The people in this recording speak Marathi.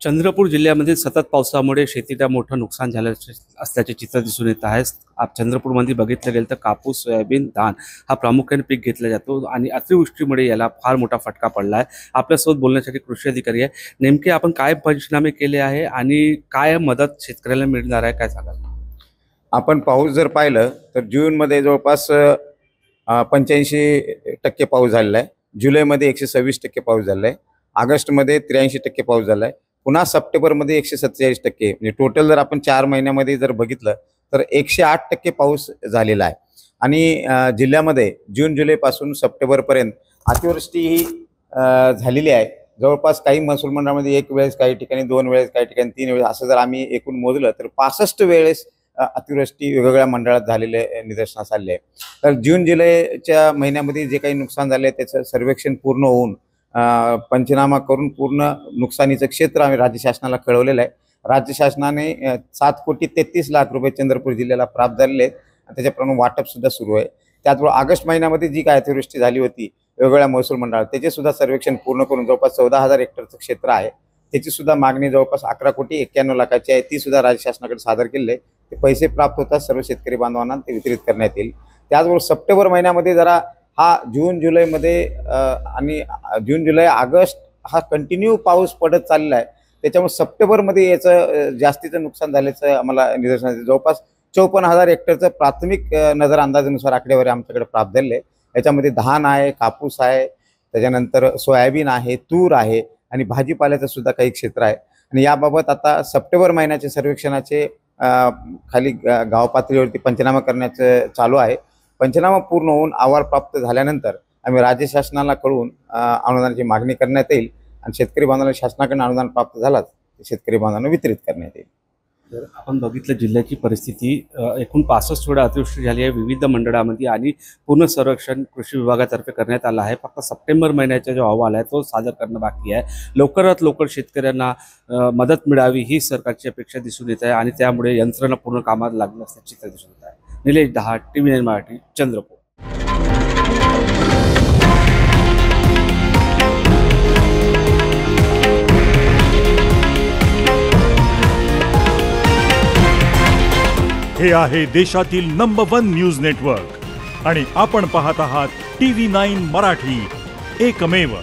चंद्रपूर जिल्ह्यामध्ये सतत पावसामुळे शेतीला मोठं नुकसान झालं असल्याचे चित्र दिसून येत आहे। चंद्रपूरमध्ये बघितलं गेलं तर कापूस, सोयाबीन, धान हा प्रामुख्याने पीक घेतला जातो आणि अतिवृष्टीमुळे याला फार मोठा फटका पडला आहे। आपल्यासोबत बोलण्यासाठी कृषी अधिकारी आहे। नेमके आपण काय पंचनामे केले आहे आणि काय मदत शेतकऱ्याला मिळणार आहे, काय सांगाल? आपण पाऊस जर पाहिलं तर जूनमध्ये जवळपास 85% पाऊस झालेला आहे। जुलैमध्ये 126% पाऊस झालेला आहे। ऑगस्टमध्ये 83% पाऊस झाला आहे। पुन्हा सप्टेंबरमध्ये 147%, म्हणजे टोटल जर आपण 4 महिन्यामध्ये जर बघितलं तर 108% पाऊस झालेला आहे। आणि जिल्ह्यामध्ये जून जुलैपासून सप्टेंबरपर्यंत अतिवृष्टी ही झालेली आहे। जवळपास काही महसूल मंडळामध्ये एक वेळेस, काही ठिकाणी 2 वेळेस, काही ठिकाणी 3 वेळेस असं जर आम्ही एकूण मोजलं तर 65 वेळेस अतिवृष्टी वेगवेगळ्या मंडळात झालेले निदर्शनास आले आहे। तर जून जुलैच्या महिन्यामध्ये जे काही नुकसान झाले त्याचं सर्वेक्षण पूर्ण होऊन पंचनामा करून पूर्ण नुकसानीचं क्षेत्र आम्ही राज्य शासनाला कळवलेलं आहे। राज्य शासनाने 7,33,00,000 रुपये चंद्रपूर जिल्ह्याला प्राप्त झालेले आहेत आणि त्याच्याप्रमाणे वाटप सुद्धा सुरू आहे। त्याचबरोबर ऑगस्ट महिन्यामध्ये जी काय अतिवृष्टी झाली होती वेगवेगळ्या महसूल मंडळात त्याचे सुद्धा सर्वेक्षण पूर्ण करून जवळपास 14,000 हेक्टरचं क्षेत्र आहे, त्याची सुद्धा मागणी जवळपास 11,91,00,000ची आहे, ती सुद्धा राज्य शासनाकडे सादर केलेली आहे। ते पैसे प्राप्त होतात सर्व शेतकरी बांधवांना ते वितरित करण्यात येईल। त्याचबरोबर सप्टेंबर महिन्यामध्ये जरा हा जून जुलैमध्ये आणि जून जुलै ऑगस्ट हा कंटिन्यू पाऊस पडत चाललेला आहे, त्याच्यामुळे सप्टेंबरमध्ये याचं जास्तीचं नुकसान झाल्याचं आम्हाला निदर्शनास येतं। जवळपास 54,000 हेक्टरचं प्राथमिक नजर अंदाजानुसार आकडेवारी आमच्याकडे प्राप्त झालेले आहे। याच्यामध्ये धान आहे, कापूस आहे, त्याच्यानंतर सोयाबीन आहे, तूर आहे आणि भाजीपाल्याचं सुद्धा काही क्षेत्र आहे। आणि याबाबत आता सप्टेंबर महिन्याचे सर्वेक्षणाचे खाली गाव पातळीवरती पंचनामा करण्याचं चालू आहे। पंचनामा पूर्ण होऊन अहवाल प्राप्त झाल्यानंतर आम्ही राज्य शासनाला कळवून अनुदानाची मागणी करण्यात येईल आणि शेतकरी बांधवांना शासनाकडून अनुदान प्राप्त झालाच शेतकरी बांधवांना वितरित करण्यात येईल। तर आपण बघितलं जिल्ह्याची परिस्थिती, एकूण 65 वेळा अतिवृष्टी झाली आहे विविध मंडळामध्ये आणि पूर्ण संरक्षण कृषी विभागातर्फे करण्यात आलं आहे। फक्त सप्टेंबर महिन्याचा जो अहवाल आहे तो सादर करणं बाकी आहे। लवकरात लवकर शेतकऱ्यांना मदत मिळावी ही सरकारची अपेक्षा दिसून येत आहे आणि त्यामुळे यंत्रणा पूर्ण कामात लागली असल्याचे चित्र दिसून येत आहे। निलेश दहाट, TV9 मराठी, चंद्रपूर। हे आहे देशातील नंबर 1 न्यूज नेटवर्क आणि आपण पाहत आहात TV9 मराठी, एकमेव।